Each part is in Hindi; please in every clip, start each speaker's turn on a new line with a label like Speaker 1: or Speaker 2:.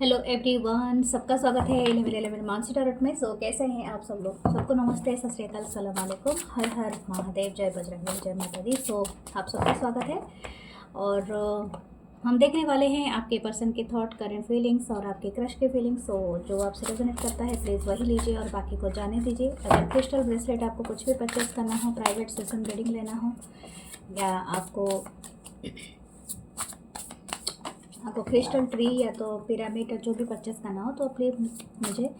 Speaker 1: हेलो एवरीवन, सबका स्वागत है 11 मानसी टैरोट में। कैसे हैं आप सब लोग? सबको नमस्ते, सत श्री अकाल, सलाम वालेकुम, हर हर महादेव, जय बजरंगबली, जय माता दी। आप सबका स्वागत है। और हम देखने वाले हैं आपके पर्सन के थॉट, करंट फीलिंग्स और आपके क्रश के फीलिंग्स। जो आपसे रेजोनेट करता है प्लीज़ वही लीजिए और बाकी को जाने दीजिए। अगर क्रिस्टल ब्रेसलेट आपको कुछ भी परचेस करना हो, प्राइवेट सेशन रीडिंग लेना हो, या आपको क्रिस्टल ट्री या तो पिरामिड जो भी परचेस करना हो, तो प्लीज़ मुझे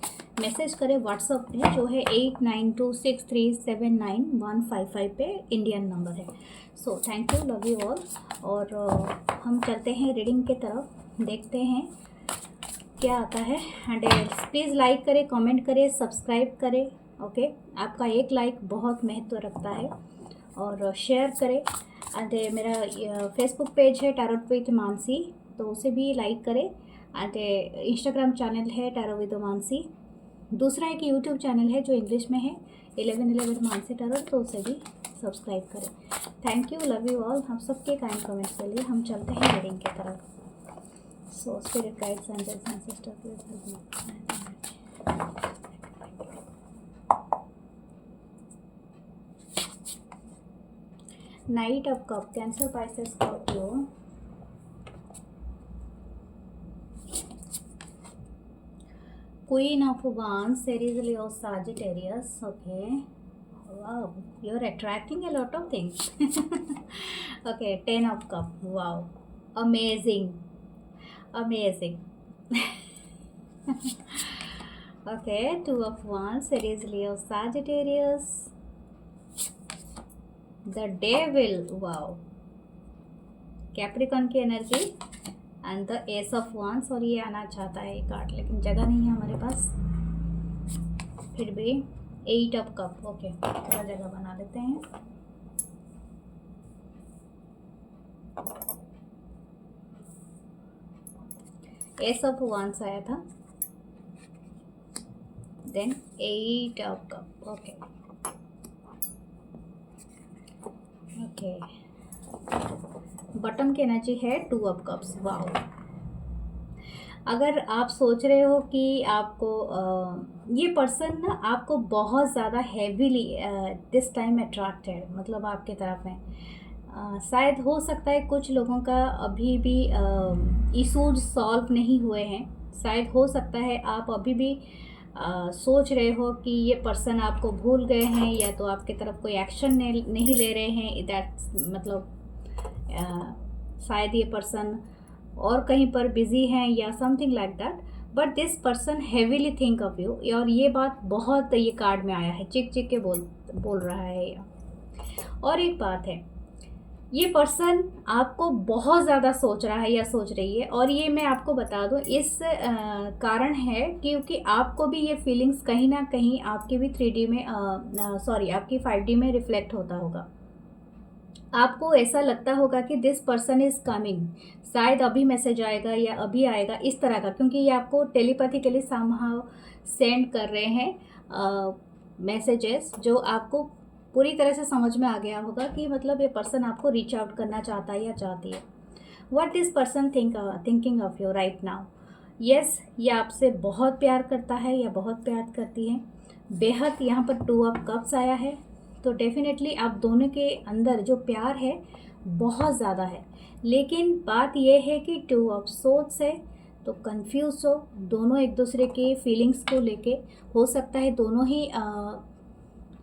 Speaker 1: मैसेज करें व्हाट्सअप पे, जो है 8926379155 पे इंडियन नंबर है। Thank you, love you all. और हम चलते हैं रीडिंग के तरफ, देखते हैं क्या आता है। एंड प्लीज़ लाइक करें, कमेंट करें, सब्सक्राइब करें। ओके, आपका एक लाइक बहुत महत्व रखता है। और शेयर करें। एंड मेरा फेसबुक पेज है टैरोट विद मानसी, तो उसे भी लाइक करें। एंड इंस्टाग्राम चैनल है टैरो विद मानसी। दूसरा एक यूट्यूब चैनल है जो इंग्लिश में है 11 मानसी टैरोट, तो उसे भी सब्सक्राइब करें। Thank you, love you all. हम सबके काइंड कमेंट्स के लिए हम चलते हैं रीडिंग की तरफ। Spirit guides, angels and sisters, please help me. Knight of Cups, Cancer, Pisces, Scorpio. Queen of Wands, Aries, Leo, Sagittarius. Okay. Wow, you're attracting a lot of things. Okay, Ten of Cups. Wow, amazing, amazing. Okay, Two of Wands, Aries, Leo, Sagittarius. The Devil. Wow, Capricorn की energy and the ace of wands. और ये आना चाहता है ये कार्ड, लेकिन जगह नहीं है हमारे पास, फिर भी 8 ऑफ कप। ओके, थोड़ा जगह बना लेते हैं। एस ऑफ वांड्स आया था, then 8 of cup. Okay okay, bottom की एनर्जी है 2 ऑफ कप्स। वाओ, अगर आप सोच रहे हो कि आपको ये पर्सन ना आपको बहुत ज़्यादा हैवीली दिस टाइम अट्रैक्टेड, मतलब आपके तरफ है। शायद हो सकता है कुछ लोगों का अभी भी इशूज सॉल्व नहीं हुए हैं। शायद हो सकता है आप अभी भी सोच रहे हो कि ये पर्सन आपको भूल गए हैं, या तो आपके तरफ कोई एक्शन नहीं ले रहे हैं। दैट मतलब शायद ये पर्सन और कहीं पर बिजी हैं या something like that, but this person heavily think of you. और ये बात बहुत, ये कार्ड में आया है, चिक चिक के बोल रहा है। और एक बात है, ये पर्सन आपको बहुत ज़्यादा सोच रहा है या सोच रही है। और ये मैं आपको बता दूं, इस कारण है क्योंकि आपको भी ये फीलिंग्स कहीं ना कहीं आपके भी 3D में आपकी 5D में रिफ्लेक्ट होता होगा। आपको ऐसा लगता होगा कि दिस पर्सन इज़ कमिंग, शायद अभी मैसेज आएगा या अभी आएगा, इस तरह का, क्योंकि ये आपको टेलीपैथिकली समहाउ सेंड कर रहे हैं मैसेजेस, जो आपको पूरी तरह से समझ में आ गया होगा कि मतलब ये पर्सन आपको रीच आउट करना चाहता है या चाहती है। What this person thinking of you right now? Yes, ये आपसे बहुत प्यार करता है या बहुत प्यार करती है, बेहद। यहाँ पर 2 ऑफ कप्स आया है, तो डेफिनेटली आप दोनों के अंदर जो प्यार है बहुत ज़्यादा है। लेकिन बात यह है कि 2 ऑफ सोर्ड्स है, तो कंफ्यूज हो दोनों एक दूसरे के फीलिंग्स को लेके। हो सकता है दोनों ही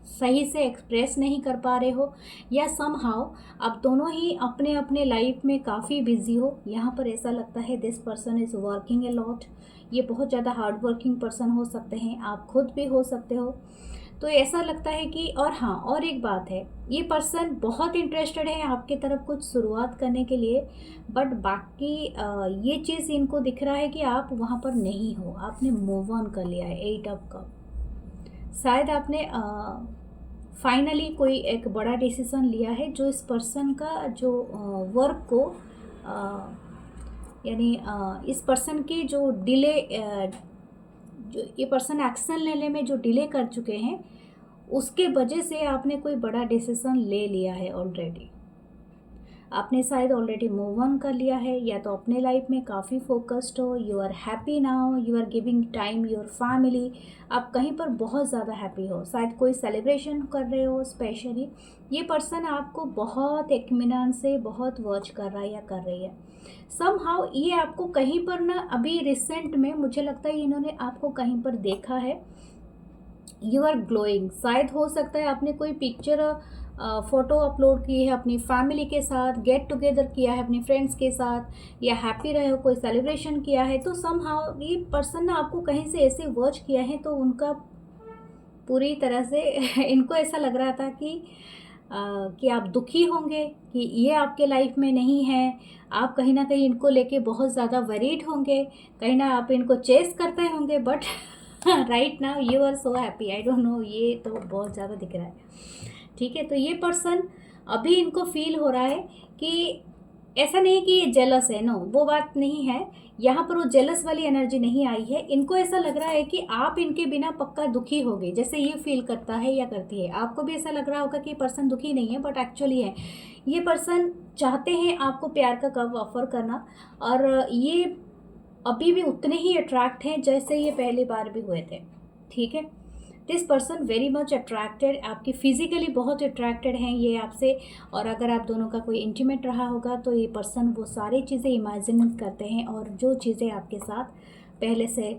Speaker 1: सही से एक्सप्रेस नहीं कर पा रहे हो, या समहाउ आप दोनों ही अपने अपने लाइफ में काफ़ी बिजी हो। यहाँ पर ऐसा लगता है this person is working a lot. ये बहुत ज़्यादा हार्ड वर्किंग पर्सन हो सकते हैं, आप खुद भी हो सकते हो। तो ऐसा लगता है कि, और हाँ, और एक बात है, ये पर्सन बहुत इंटरेस्टेड है आपके तरफ कुछ शुरुआत करने के लिए, बट बाकी ये चीज़ इनको दिख रहा है कि आप वहाँ पर नहीं हो, आपने मूव ऑन कर लिया है। 8 ऑफ कप, शायद आपने फाइनली कोई एक बड़ा डिसीजन लिया है, जो इस पर्सन का जो वर्क को यानी इस पर्सन की जो डिले, जो ये पर्सन एक्शन लेने में जो डिले कर चुके हैं, उसके वजह से आपने कोई बड़ा डिसीजन ले लिया है ऑलरेडी। आपने शायद ऑलरेडी मूव ऑन कर लिया है, या तो अपने लाइफ में काफ़ी फोकस्ड हो, you are happy now, you are giving time your family, आप कहीं पर बहुत ज़्यादा हैप्पी हो, शायद कोई सेलिब्रेशन कर रहे हो स्पेशली। ये पर्सन आपको बहुत इत्मीनान से बहुत वॉच कर रहा है या कर रही है। समहाउ ये आपको कहीं पर ना अभी रिसेंट में मुझे लगता है इन्होंने आपको कहीं पर देखा है, यू आर ग्लोइंग। शायद हो सकता है आपने कोई पिक्चर फ़ोटो अपलोड की है अपनी फैमिली के साथ, गेट टुगेदर किया है अपनी फ्रेंड्स के साथ, या हैप्पी रहे हो, कोई सेलिब्रेशन किया है, तो समहाउ ये पर्सन ना आपको कहीं से ऐसे वॉच किया है, तो उनका पूरी तरह से इनको ऐसा लग रहा था कि आप दुखी होंगे कि ये आपके लाइफ में नहीं है, आप कहीं ना कहीं इनको लेके बहुत ज़्यादा वरीड होंगे, कहीं ना आप इनको चेस करते होंगे, but right now you are so happy. I don't know, ये तो बहुत ज़्यादा दिख रहा है। ठीक है, तो ये पर्सन अभी इनको फील हो रहा है कि ऐसा नहीं कि ये जेलस है, नो, वो बात नहीं है, यहाँ पर वो जेलस वाली एनर्जी नहीं आई है। इनको ऐसा लग रहा है कि आप इनके बिना पक्का दुखी हो गए, जैसे ये फील करता है या करती है। आपको भी ऐसा लग रहा होगा कि ये पर्सन दुखी नहीं है, बट एक्चुअली है। ये पर्सन चाहते हैं आपको प्यार का कब ऑफर करना, और ये अभी भी उतने ही अट्रैक्ट हैं जैसे ये पहली बार भी हुए थे। ठीक है, this person very much attracted, आपकी फिजिकली बहुत अट्रैक्टेड हैं ये आपसे। और अगर आप दोनों का कोई इंटीमेट रहा होगा तो ये पर्सन वो सारी चीज़ें इमेजिन करते हैं, और जो चीज़ें आपके साथ पहले से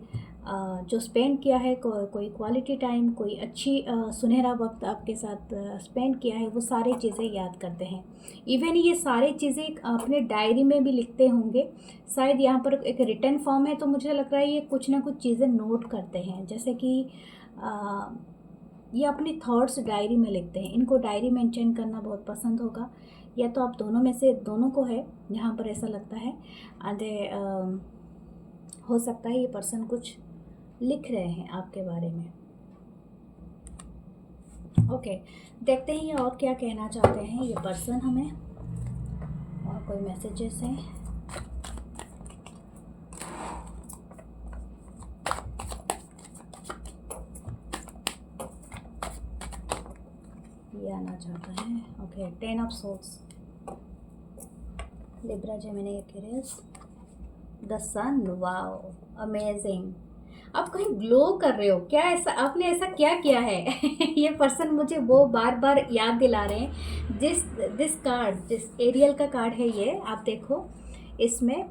Speaker 1: जो स्पेंड किया है, कोई क्वालिटी टाइम, कोई अच्छी सुनहरा वक्त आपके साथ स्पेंड किया है, वो सारी चीज़ें याद करते हैं। इवन ये सारी चीज़ें अपने डायरी में भी लिखते होंगे। शायद यहाँ पर एक रिटन फॉर्म है, तो मुझे लग रहा है ये कुछ ना कुछ चीज़ें नोट करते हैं, जैसे कि ये अपनी थॉट्स डायरी में लिखते हैं। इनको डायरी मेंटेन करना बहुत पसंद होगा, या तो आप दोनों में से दोनों को है, यहाँ पर ऐसा लगता है। एंड हो सकता है ये पर्सन कुछ लिख रहे हैं आपके बारे में। ओके, देखते हैं ये और क्या कहना चाहते हैं ये पर्सन हमें, और कोई मैसेजेस हैं। ये आना चाहता है। Okay, 10 of swords, Libra, Gemini, Aquarius, the sun. Wow, amazing, आप कहीं ग्लो कर रहे हो क्या? ऐसा आपने ऐसा क्या किया है? ये पर्सन मुझे वो बार बार याद दिला रहे हैं। दिस कार्ड, जिस एरियल का कार्ड है ये, आप देखो इसमें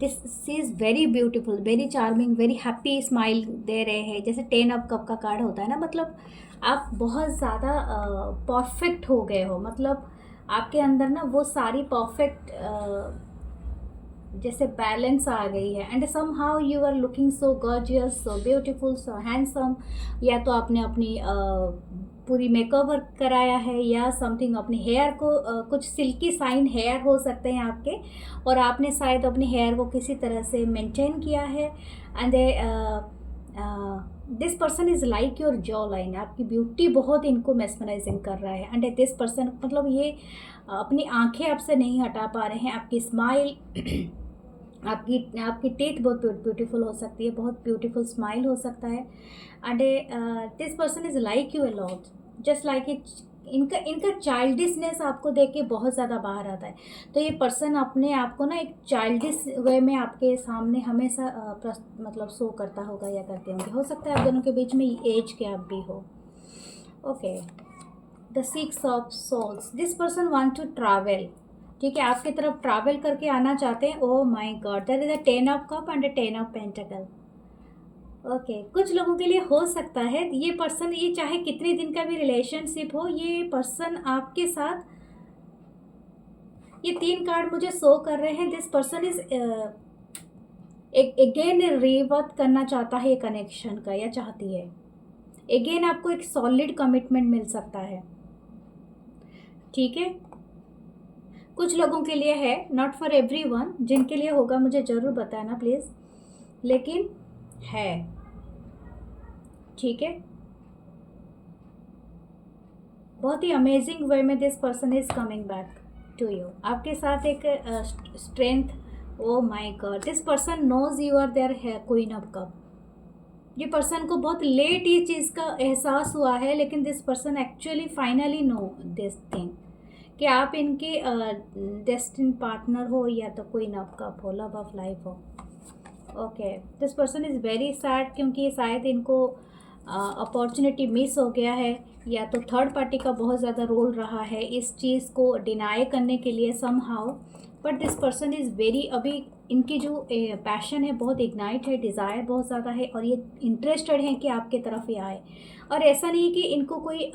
Speaker 1: this she is very beautiful, very charming, very happy, smile दे रहे हैं। जैसे 10 ऑफ कप का कार्ड होता है ना, मतलब आप बहुत ज़्यादा परफेक्ट हो गए हो, मतलब आपके अंदर ना वो सारी परफेक्ट जैसे बैलेंस आ गई है। And somehow you are looking so gorgeous, so beautiful, so handsome. या तो आपने अपनी पूरी मेकओवर कराया है, या समथिंग अपने हेयर को कुछ सिल्की साइन हेयर हो सकते हैं आपके, और आपने शायद अपने हेयर को किसी तरह से मेंटेन किया है। And this person is like your jaw line, आपकी ब्यूटी बहुत इनको मेस्मराइजिंग कर रहा है। एंड दिस पर्सन, मतलब ये अपनी आंखें आपसे नहीं हटा पा रहे हैं। आपकी स्माइल, आपकी टीथ बहुत ब्यूटीफुल हो सकती है, बहुत ब्यूटीफुल स्माइल हो सकता है। And this person is like you a lot, just like इनका चाइल्डिशनेस आपको देख के बहुत ज़्यादा बाहर आता है। तो ये पर्सन अपने आप को ना एक चाइल्डिश वे में आपके सामने हमेशा मतलब शो करता होगा या करते होंगे। हो सकता है आप दोनों के बीच में एज गैप भी हो। Okay, the 6 of souls, this person want to travel. ठीक है, आपकी तरफ ट्रैवल करके आना चाहते हैं। Oh my god, that is a 10 of cup and a 10 of pentacle. Okay, कुछ लोगों के लिए हो सकता है ये पर्सन, ये चाहे कितने दिन का भी रिलेशनशिप हो, ये पर्सन आपके साथ, ये 3 कार्ड मुझे शो कर रहे हैं। दिस पर्सन इज अगेन रिवर्थ करना चाहता है ये कनेक्शन का, या चाहती है। अगेन आपको एक सॉलिड कमिटमेंट मिल सकता है। ठीक है, कुछ लोगों के लिए है, नॉट फॉर एवरीवन। जिनके लिए होगा मुझे ज़रूर बताना प्लीज़, लेकिन है। ठीक है, बहुत ही अमेजिंग वे में this person is coming back to you, आपके साथ एक strength. Oh my god, this person knows you are there है क्वीन ऑफ कप। ये पर्सन को बहुत लेट ये चीज़ का एहसास हुआ है, लेकिन this person actually finally know this thing कि आप इनके डेस्टिन पार्टनर हो या तो कोई ना आपका लव ऑफ लाइफ हो। Okay, this person is very sad क्योंकि शायद इनको अपॉर्चुनिटी मिस हो गया है, या तो थर्ड पार्टी का बहुत ज़्यादा रोल रहा है इस चीज़ को डिनाई करने के लिए somehow. But this person is very, अभी इनकी जो पैशन है बहुत इग्नाइट है, डिज़ायर बहुत ज़्यादा है, और ये इंटरेस्टेड हैं कि आपके तरफ ये आए। और ऐसा नहीं कि इनको कोई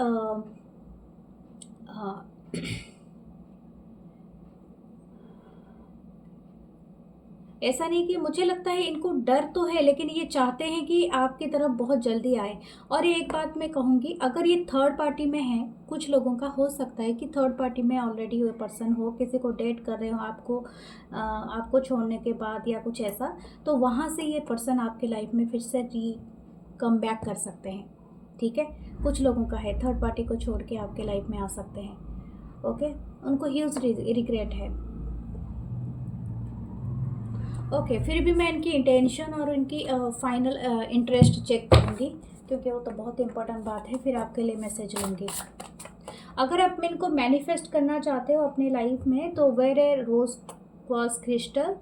Speaker 1: ऐसा नहीं कि, मुझे लगता है इनको डर तो है, लेकिन ये चाहते हैं कि आपकी तरफ बहुत जल्दी आए। और ये एक बात मैं कहूँगी, अगर ये थर्ड पार्टी में है, कुछ लोगों का हो सकता है कि थर्ड पार्टी में ऑलरेडी वो पर्सन हो, किसी को डेट कर रहे हो आपको छोड़ने के बाद या कुछ ऐसा, तो वहाँ से ये पर्सन आपके लाइफ में फिर से कम बैक कर सकते हैं। ठीक है, कुछ लोगों का है, थर्ड पार्टी को छोड़ के आपके लाइफ में आ सकते हैं। ओके, उनको ह्यूज रिग्रेट है। ओके, फिर भी मैं इनकी इंटेंशन और इनकी फाइनल इंटरेस्ट चेक करूँगी, क्योंकि वो तो बहुत इंपॉर्टेंट बात है। फिर आपके लिए मैसेज लूँगी। अगर आप इनको मैनिफेस्ट करना चाहते हो अपनी लाइफ में, तो wear a rose quartz crystal.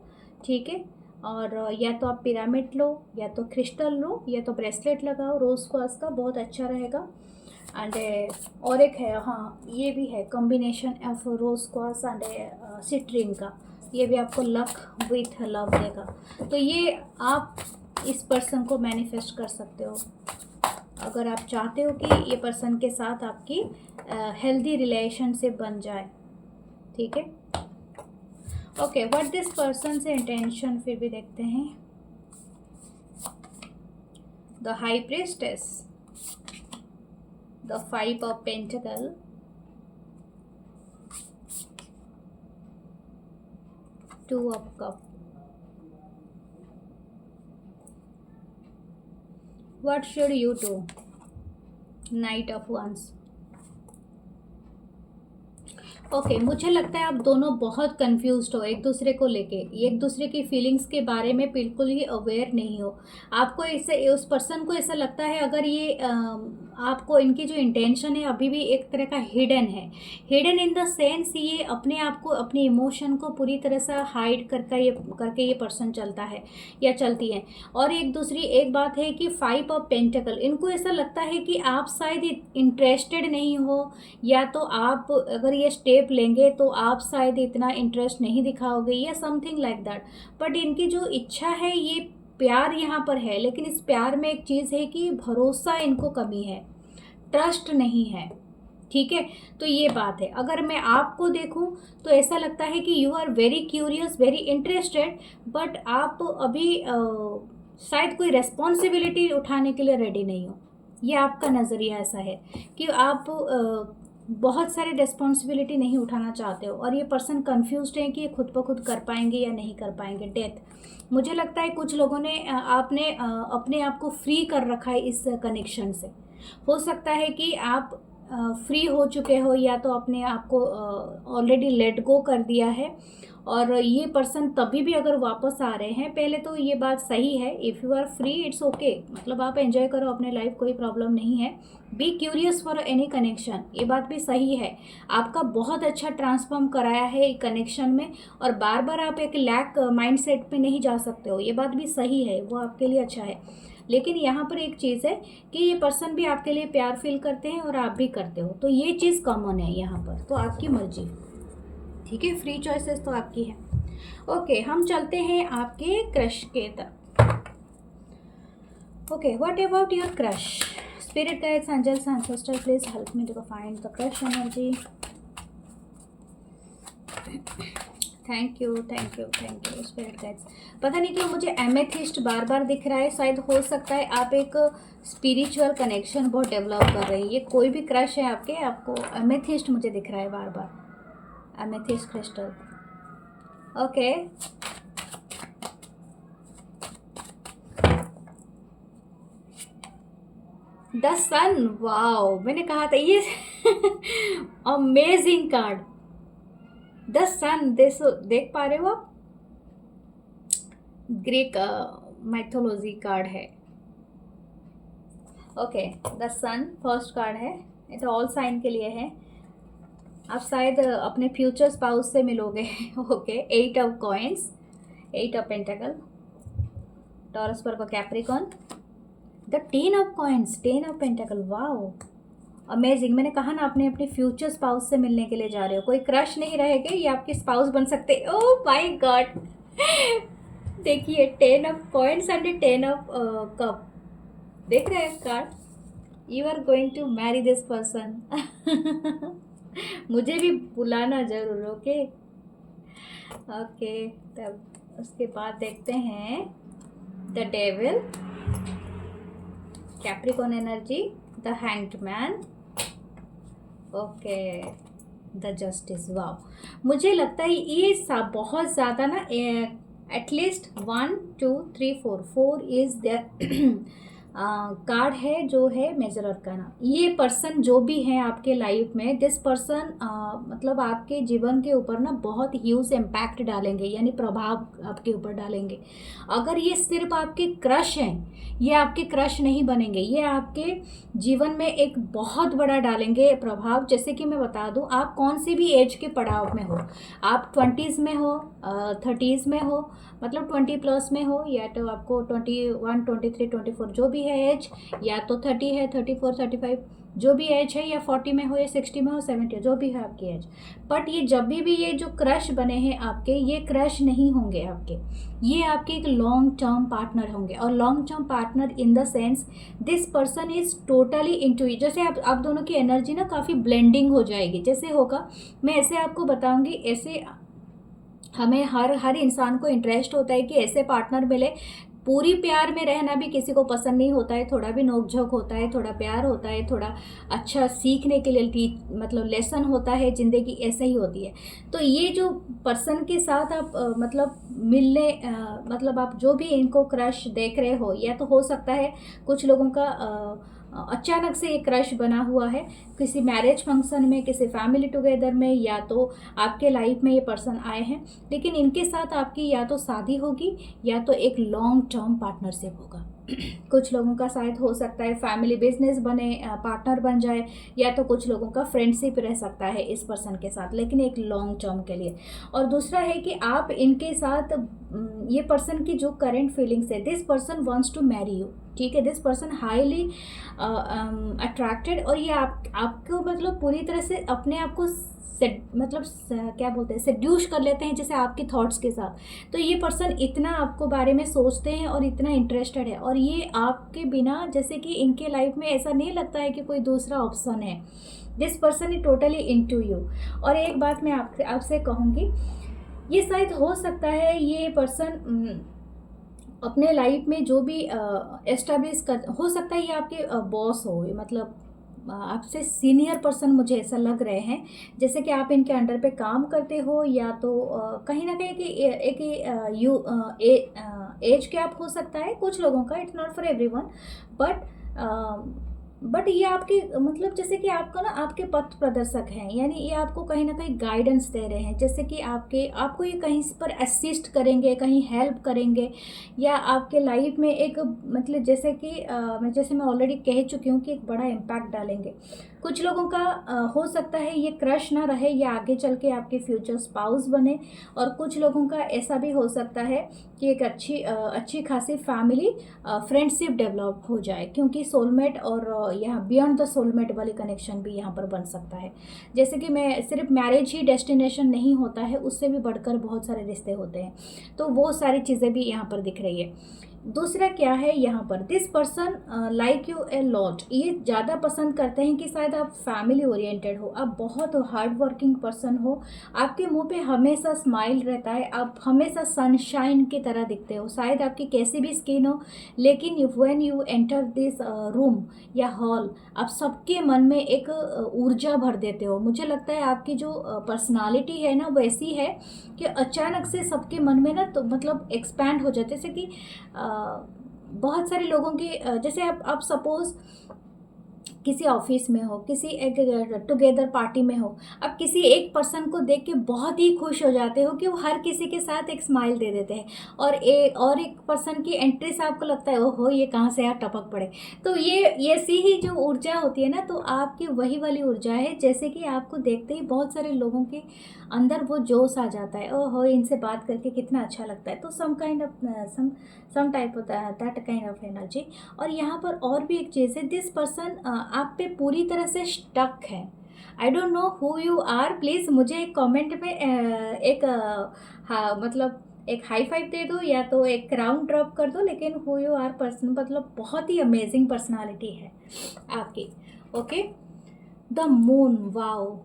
Speaker 1: ठीक है, और या तो आप पिरामिड लो, या तो क्रिस्टल लो, या तो ब्रेसलेट लगाओ रोज क्वार्ट्ज का, बहुत अच्छा रहेगा। एंड और एक है, हाँ ये भी है, combination of rose quartz and citrine का, ये भी आपको लक विथ लव देगा। तो ये आप इस पर्सन को मैनिफेस्ट कर सकते हो अगर आप चाहते हो कि ये पर्सन के साथ आपकी हेल्दी रिलेशनशिप बन जाए। ठीक है, ओके, व्हाट दिस पर्सन से इंटेंशन फिर भी देखते हैं। The high priestess, the 5 of pentacle, 2 of cup. What should you do? Knight of Wands. Okay, मुझे लगता है आप दोनों बहुत कंफ्यूज्ड हो एक दूसरे को लेके, एक दूसरे की फीलिंग्स के बारे में बिल्कुल ही अवेयर नहीं हो। आपको ऐसे, उस पर्सन को ऐसा लगता है, अगर ये आपको, इनकी जो इंटेंशन है अभी भी एक तरह का हिडन है। हिडन इन द सेंस, ये अपने आप को, अपने इमोशन को पूरी तरह से हाइड करके ये पर्सन चलता है या चलती है। और एक बात है कि 5 ऑफ पेंटिकल, इनको ऐसा लगता है कि आप शायद इंटरेस्टेड नहीं हो, या तो आप अगर ये स्टेप लेंगे तो आप शायद इतना इंटरेस्ट नहीं दिखाओगे, या समथिंग लाइक दैट। बट इनकी जो इच्छा है, ये प्यार यहाँ पर है, लेकिन इस प्यार में एक चीज़ है कि भरोसा इनको कमी है, ट्रस्ट नहीं है। ठीक है, तो ये बात है। अगर मैं आपको देखूं तो ऐसा लगता है कि you are very curious, very interested, but आप अभी शायद कोई रेस्पॉन्सिबिलिटी उठाने के लिए रेडी नहीं हो। ये आपका नज़रिया ऐसा है कि आप बहुत सारे रिस्पॉन्सिबिलिटी नहीं उठाना चाहते हो, और ये पर्सन कंफ्यूज्ड है कि ये खुद ब खुद कर पाएंगे या नहीं कर पाएंगे। डेथ, मुझे लगता है कुछ लोगों ने आपने अपने आप को फ्री कर रखा है इस कनेक्शन से। हो सकता है कि आप फ्री हो चुके हो, या तो अपने आप को ऑलरेडी लेट गो कर दिया है, और ये पर्सन तभी भी अगर वापस आ रहे हैं, पहले तो ये बात सही है, if you are free it's okay, मतलब आप एंजॉय करो अपने लाइफ, कोई प्रॉब्लम नहीं है। Be curious for any connection, ये बात भी सही है। आपका बहुत अच्छा ट्रांसफॉर्म कराया है कनेक्शन में, और बार बार आप एक लैक माइंडसेट पे नहीं जा सकते हो, ये बात भी सही है, वो आपके लिए अच्छा है। लेकिन यहाँ पर एक चीज़ है कि ये पर्सन भी आपके लिए प्यार फील करते हैं और आप भी करते हो, तो ये चीज़ कॉमन है यहाँ पर, तो आपकी मर्जी। ठीक है, फ्री चॉइसेस तो आपकी है। ओके, हम चलते हैं आपके क्रश के तरफ। Okay, what about your crush? Spirit guides, angels, ancestor, please help me to find the crush energy. Thank you spirit guides. पता नहीं क्यों मुझे एमेथिस्ट बार बार दिख रहा है, शायद हो सकता है आप एक स्पिरिचुअल कनेक्शन बहुत डेवलप कर रहे हैं। ये कोई भी क्रश है आपके, आपको एमेथिस्ट मुझे दिख रहा है बार बार, amethyst crystal. Okay, the sun, wow, मैंने कहा था ये अमेजिंग कार्ड, द सन। देख पा रहे हो आप, ग्रीक माइथोलॉजी कार्ड है। Okay, the sun first card है, ये तो ऑल साइन के लिए है। आप शायद अपने फ्यूचर स्पाउस से मिलोगे। Okay, 8 of coins, 8 of pentacle, Taurus पर Capricorn, the 10 of coins, 10 of pentacle. Wow, amazing. मैंने कहा ना, अपने अपने फ्यूचर स्पाउस से मिलने के लिए जा रहे हो। कोई क्रश नहीं रहेगा, ये आपके स्पाउस बन सकते। Oh my god. देखिए, 10 of coins and 10 of cup, देख रहे हैं card. You are going to marry this person. मुझे भी बुलाना जरूर। ओके ओके, तब उसके बाद देखते हैं the devil, Capricorn energy, the hanged man, okay, the justice. Wow, मुझे लगता है ये बहुत ज़्यादा ना, एटलीस्ट 1 2 3 4 इज़ द कार्ड है जो है मेजर अरकाना। ये पर्सन जो भी है आपके लाइफ में, दिस पर्सन मतलब आपके जीवन के ऊपर ना बहुत ह्यूज इम्पैक्ट डालेंगे, यानी प्रभाव आपके ऊपर डालेंगे। अगर ये सिर्फ आपके क्रश हैं, ये आपके क्रश नहीं बनेंगे, ये आपके जीवन में एक बहुत बड़ा डालेंगे प्रभाव। जैसे कि मैं बता दूं, आप कौन सी भी एज के पड़ाव में हो, आप 20s में हो, 30s में हो, मतलब 20+ में हो, या तो आपको 21 23 24 जो भी है एज, या तो 30 है, 34 35 जो भी एज है, या 40 में हो, या 60 में हो, 70 जो भी है आपकी एज। बट ये जब भी ये जो क्रश बने हैं आपके, ये क्रश नहीं होंगे आपके, ये आपके एक लॉन्ग टर्म पार्टनर होंगे। और long term partner in the sense this person is totally into you. जैसे आप दोनों की एनर्जी ना काफ़ी ब्लेंडिंग हो जाएगी। जैसे होगा, मैं ऐसे आपको बताऊंगी, ऐसे हमें हर इंसान को इंटरेस्ट होता है कि ऐसे पार्टनर मिले। पूरी प्यार में रहना भी किसी को पसंद नहीं होता है, थोड़ा भी नोक-झोंक होता है, थोड़ा प्यार होता है, थोड़ा अच्छा सीखने के लिए मतलब लेसन होता है, ज़िंदगी ऐसे ही होती है। तो ये जो पर्सन के साथ आप मतलब मिलने मतलब आप जो भी इनको क्रश देख रहे हो, या तो हो सकता है कुछ लोगों का अचानक से ये क्रश बना हुआ है किसी मैरिज फंक्शन में, किसी फैमिली टुगेदर में, या तो आपके लाइफ में ये पर्सन आए हैं। लेकिन इनके साथ आपकी या तो शादी होगी, या तो एक लॉन्ग टर्म पार्टनरशिप होगा। कुछ लोगों का शायद हो सकता है फैमिली बिजनेस बने, पार्टनर बन जाए, या तो कुछ लोगों का फ्रेंडशिप रह सकता है इस पर्सन के साथ, लेकिन एक लॉन्ग टर्म के लिए। और दूसरा है कि आप इनके साथ, ये पर्सन की जो करंट फीलिंग्स है, this person wants to marry you. ठीक है, दिस पर्सन हाईली अट्रैक्टेड, और ये आपको मतलब पूरी तरह से अपने आप को मतलब क्या बोलते हैं, सेड्यूस कर लेते हैं, जैसे आपके थॉट्स के साथ। तो ये पर्सन इतना आपको बारे में सोचते हैं और इतना इंटरेस्टेड है, और ये आपके बिना, जैसे कि इनके लाइफ में ऐसा नहीं लगता है कि कोई दूसरा ऑप्शन है। This person is totally into you. और एक बात मैं आपसे कहूँगी, ये शायद हो सकता है ये पर्सन अपने लाइफ में जो भी एस्टेब्लिश कर, हो सकता है ये आपके बॉस हो, मतलब आपसे सीनियर पर्सन, मुझे ऐसा लग रहे हैं जैसे कि आप इनके अंडर पे काम करते हो, या तो कहीं ना कहीं एक एज गैप हो सकता है कुछ लोगों का, it's not for everyone. But ये आपके मतलब जैसे कि आपका ना, आपके पथ प्रदर्शक हैं, यानी ये आपको कहीं ना कहीं गाइडेंस दे रहे हैं, जैसे कि आपको ये कहीं पर असिस्ट करेंगे, कहीं हेल्प करेंगे, या आपके लाइफ में एक मतलब जैसे कि जैसे मैं ऑलरेडी कह चुकी हूँ कि एक बड़ा इम्पैक्ट डालेंगे। कुछ लोगों का हो सकता है ये क्रश ना रहे, या आगे चल के आपके फ्यूचर स्पाउस बने। और कुछ लोगों का ऐसा भी हो सकता है कि एक अच्छी खासी फैमिली फ्रेंडशिप डेवलप हो जाए, क्योंकि सोलमेट और यहाँ बियॉन्ड द सोलमेट वाली कनेक्शन भी यहाँ पर बन सकता है। जैसे कि मैं सिर्फ मैरिज ही डेस्टिनेशन नहीं होता है, उससे भी बढ़कर बहुत सारे रिश्ते होते हैं, तो वो सारी चीज़ें भी यहाँ पर दिख रही है। दूसरा क्या है यहाँ पर, this person like U a lot. ये ज़्यादा पसंद करते हैं कि शायद आप फैमिली ओरिएंटेड हो, आप बहुत हार्ड वर्किंग पर्सन हो, आपके मुंह पे हमेशा स्माइल रहता है, आप हमेशा सनशाइन की तरह दिखते हो, शायद आपकी कैसी भी स्किन हो, लेकिन when you enter this room या हॉल, आप सबके मन में एक ऊर्जा भर देते हो। मुझे लगता है आपकी जो पर्सनालिटी है ना, वैसी है कि अचानक से सबके मन में ना, तो मतलब एक्सपैंड हो जाते, जैसे कि बहुत सारे लोगों की जैसे आप सपोज़ किसी ऑफिस में हो, किसी एक टुगेदर पार्टी में हो, अब किसी एक पर्सन को देख के बहुत ही खुश हो जाते हो कि वो हर किसी के साथ एक स्माइल दे देते हैं, और एक पर्सन की एंट्री से आपको लगता है ओहो ये कहाँ से यार टपक पड़े। तो ये ऐसी ही जो ऊर्जा होती है ना, तो आपकी वही वाली ऊर्जा है, जैसे कि आपको देखते ही बहुत सारे लोगों के अंदर वो जोश आ जाता है, ओहो इनसे बात करके कितना अच्छा लगता है। तो some kind of some type of that kind of energy. और यहाँ पर और भी एक चीज़ है, दिस पर्सन आप पे पूरी तरह से स्टक है। I don't know who you are, please मुझे एक कमेंट में एक हाँ मतलब एक हाई फाइव दे दो या तो एक राउंड ड्रॉप कर दो, लेकिन हु यू आर पर्सन मतलब बहुत ही अमेजिंग पर्सनालिटी है आपकी। ओके, द मून, वाओ,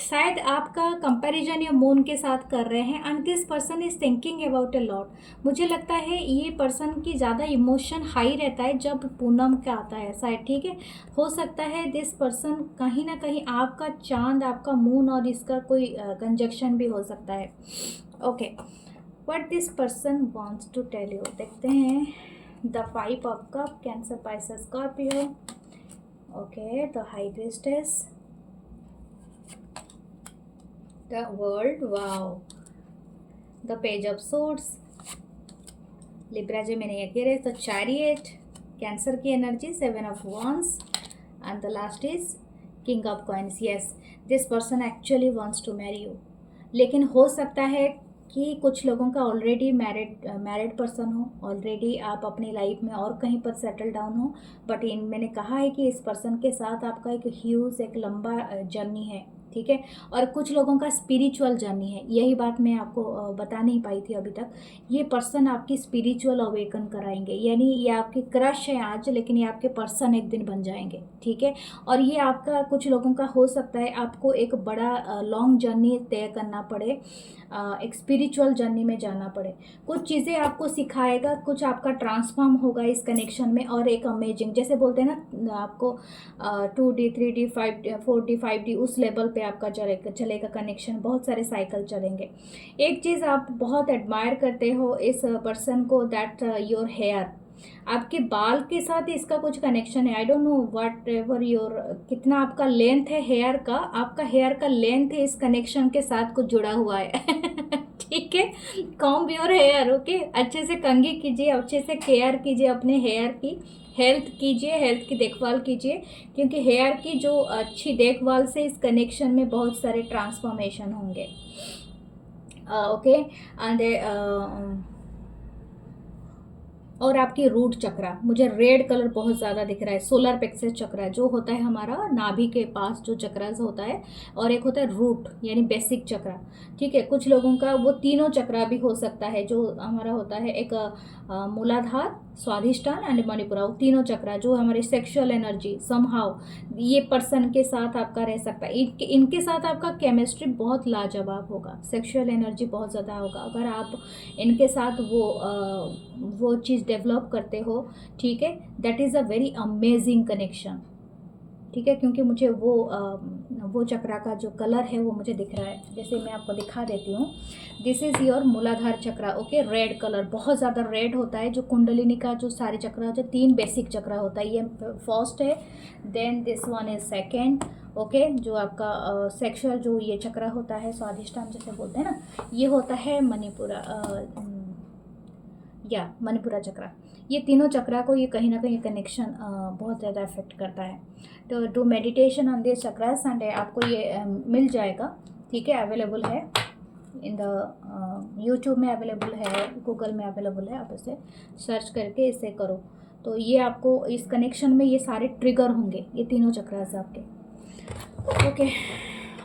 Speaker 1: शायद आपका कंपैरिजन या मून के साथ कर रहे हैं, and this person is thinking about a lot. मुझे लगता है ये पर्सन की ज़्यादा इमोशन हाई रहता है जब पूनम का आता है शायद, ठीक है। हो सकता है दिस पर्सन कहीं ना कहीं आपका चांद, आपका मून और इसका कोई कंजक्शन भी हो सकता है। Okay, what this person wants to tell you, देखते हैं। The 5 of cup, cancer, Pisces, Scorpio. Okay, the high priestess, the world, wow, the page of swords, Libra Gemini Aquarius, the chariot, Cancer की energy, 7 of wands, and the last is King of coins. Yes, this person actually wants to marry you, लेकिन हो सकता है कि कुछ लोगों का ऑलरेडी मैरिड पर्सन हो, ऑलरेडी आप अपनी लाइफ में और कहीं पर सेटल डाउन हो, बट मैंने कहा है कि इस पर्सन के साथ आपका एक ह्यूज, एक लंबा जर्नी है, ठीक है। और कुछ लोगों का स्पिरिचुअल जर्नी है, यही बात मैं आपको बता नहीं पाई थी अभी तक। ये पर्सन आपकी स्पिरिचुअल अवेकन कराएंगे, यानी ये आपकी क्रश है आज, लेकिन ये आपके पर्सन एक दिन बन जाएंगे, ठीक है। और ये आपका, कुछ लोगों का हो सकता है आपको एक बड़ा लॉन्ग जर्नी तय करना पड़े, एक स्पिरिचुअल जर्नी में जाना पड़े। कुछ चीज़ें आपको सिखाएगा, कुछ आपका ट्रांसफॉर्म होगा इस कनेक्शन में, और एक अमेजिंग, जैसे बोलते हैं ना आपको 2D 3D 5D 4D 5D उस लेवल पे आपका चलेगा कनेक्शन, बहुत सारे साइकिल चलेंगे। एक चीज़ आप बहुत एडमायर करते हो इस पर्सन को, दैट योर हेयर, आपके बाल के साथ इसका कुछ कनेक्शन है। I don't know what ever your, कितना आपका लेंथ है हेयर का, आपका हेयर का लेंथ है इस कनेक्शन के साथ कुछ जुड़ा हुआ है ठीक है। कॉम्ब योर हेयर, ओके, अच्छे से कंघी कीजिए, अच्छे से केयर कीजिए अपने हेयर की, हेल्थ कीजिए, हेल्थ की देखभाल कीजिए, क्योंकि हेयर की जो अच्छी देखभाल से इस कनेक्शन में बहुत सारे ट्रांसफॉर्मेशन होंगे। ओके, एंड और आपकी रूट चक्रा, मुझे रेड कलर बहुत ज़्यादा दिख रहा है, सोलर प्लेक्सस चक्रा जो होता है हमारा नाभि के पास जो चक्रास होता है, और एक होता है रूट यानी बेसिक चक्रा, ठीक है। कुछ लोगों का वो तीनों चक्रा भी हो सकता है, जो हमारा होता है एक मूलाधार, स्वाधिष्ठान एंड मणिपुरा, वो तीनों चक्रा जो हमारी सेक्सुअल एनर्जी समहाउ ये पर्सन के साथ आपका रह सकता है। इनके साथ आपका केमिस्ट्री बहुत लाजवाब होगा, सेक्सुअल एनर्जी बहुत ज़्यादा होगा अगर आप इनके साथ वो चीज़ डेवलप करते हो, ठीक है। That is a very amazing connection, ठीक है, क्योंकि मुझे वो चक्रा का जो कलर है वो मुझे दिख रहा है, जैसे मैं आपको दिखा देती हूँ। दिस इज़ योर मूलाधार चक्रा, ओके, रेड कलर बहुत ज़्यादा रेड होता है, जो कुंडलिनी का जो सारे चक्रा होते हैं, 3 बेसिक चक्रा होता है, ये फर्स्ट है, then this one is second, okay. जो आपका सेक्सुअल जो ये चक्रा होता है, स्वाधिष्ठान जैसे बोलते हैं ना, ये होता है मणिपुरा, या मणिपुरा चक्रा। ये तीनों चक्रा को ये कहीं ना कहीं कनेक्शन बहुत ज़्यादा इफेक्ट करता है। तो do meditation on this chakras and आपको ये मिल जाएगा, ठीक है, अवेलेबल है इन द यूट्यूब में अवेलेबल है, गूगल में अवेलेबल है, आप इसे सर्च करके इसे करो, तो ये आपको इस कनेक्शन में ये सारे ट्रिगर होंगे, ये तीनों चक्रास आपके, ओके।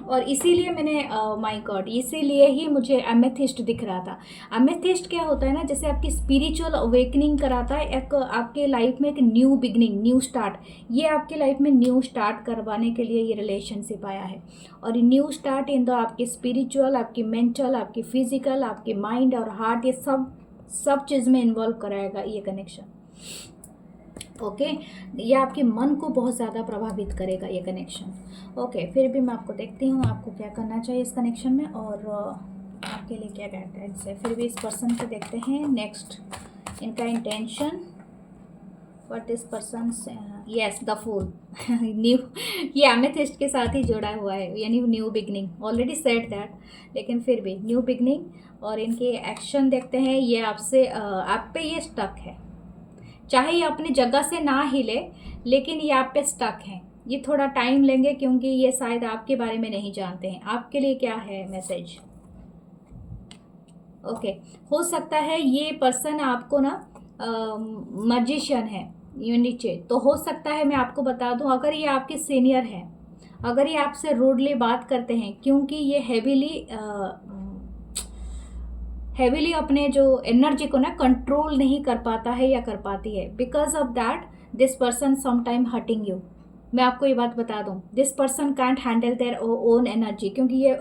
Speaker 1: और इसीलिए मैंने माय गॉड, इसीलिए ही मुझे एमेथिस्ट दिख रहा था। एमेथिस्ट क्या होता है ना, जैसे आपकी स्पिरिचुअल अवेकनिंग कराता है, एक आपके लाइफ में एक न्यू बिगनिंग, न्यू स्टार्ट, ये आपके लाइफ में न्यू स्टार्ट करवाने के लिए ये रिलेशनशिप आया है। और न्यू स्टार्ट इन द आपकी स्पिरिचुअल, आपकी मेंटल, आपकी फिजिकल, आपकी माइंड और हार्ट, ये सब चीज़ में इन्वॉल्व कराएगा ये कनेक्शन, ओके। ये आपके मन को बहुत ज़्यादा प्रभावित करेगा ये कनेक्शन, ओके। फिर भी मैं आपको देखती हूँ आपको क्या करना चाहिए इस कनेक्शन में, और आपके लिए क्या गाइडेंस है। फिर भी इस पर्सन को देखते हैं नेक्स्ट, इनका intention, but this person, yes the fool, new, ये एमेथिस्ट के साथ ही जुड़ा हुआ है, यानी new beginning, already said that, लेकिन फिर भी न्यू बिगनिंग। और इनके एक्शन देखते हैं, ये आपसे आप पे ये स्टक है, चाहे ये अपनी जगह से ना हिले, लेकिन ये आप पे स्टक है। ये थोड़ा टाइम लेंगे क्योंकि ये शायद आपके बारे में नहीं जानते हैं। आपके लिए क्या है मैसेज? ओके, हो सकता है ये पर्सन आपको ना मैजिशियन है, ये नीचे तो हो सकता है, मैं आपको बता दूं, अगर ये आपके सीनियर है, अगर ये आपसे रूडली बात करते हैं, क्योंकि ये हैवीली अपने जो एनर्जी को ना कंट्रोल नहीं कर पाता है या कर पाती है, because of that this person sometime hurting you. मैं आपको ये बात बता दूं, this person can't handle their own energy, क्योंकि ये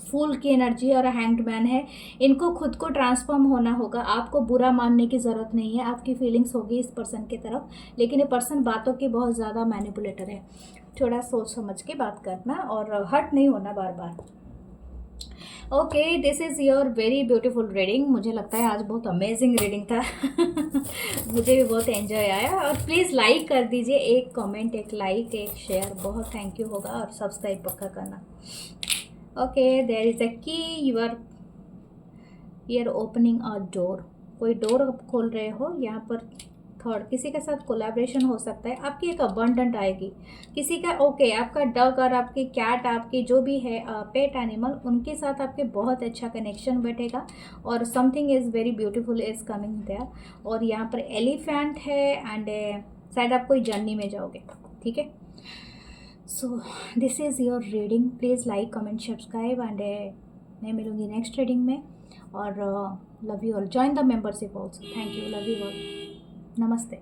Speaker 1: फूल की एनर्जी और हैंग्ड मैन है। इनको खुद को ट्रांसफॉर्म होना होगा। आपको बुरा मानने की ज़रूरत नहीं है, आपकी फीलिंग्स होगी इस पर्सन की तरफ, लेकिन ये पर्सन बातों की बहुत ज़्यादा मैनिपुलेटर है। थोड़ा सोच समझ के बात करना और हर्ट नहीं होना बार बार। Okay, this is your very beautiful reading. मुझे लगता है आज बहुत अमेजिंग रीडिंग था। मुझे भी बहुत एंजॉय आया। और प्लीज़ लाइक कर दीजिए, एक कमेंट, एक लाइक, एक शेयर, बहुत थैंक यू होगा। और सब्सक्राइब पक्का करना। ओके, देयर इज़ अ की, यूर ओपनिंग अ डोर। कोई डोर आप खोल रहे हो यहाँ पर। थर्ड, किसी के साथ कोलैबोरेशन हो सकता है, आपकी एक अबंडेंट आएगी किसी का। ओके, आपका डग और आपकी कैट, आपकी जो भी है पेट एनिमल, उनके साथ आपके बहुत अच्छा कनेक्शन बैठेगा। और something is very beautiful is coming there. और यहाँ पर एलिफेंट है एंड शायद आप कोई जर्नी में जाओगे, ठीक है। So this is your reading. Please like comment subscribe and मैं मिलूँगी नेक्स्ट रीडिंग में। और love you all, join the membership also. Thank you, love you all, नमस्ते।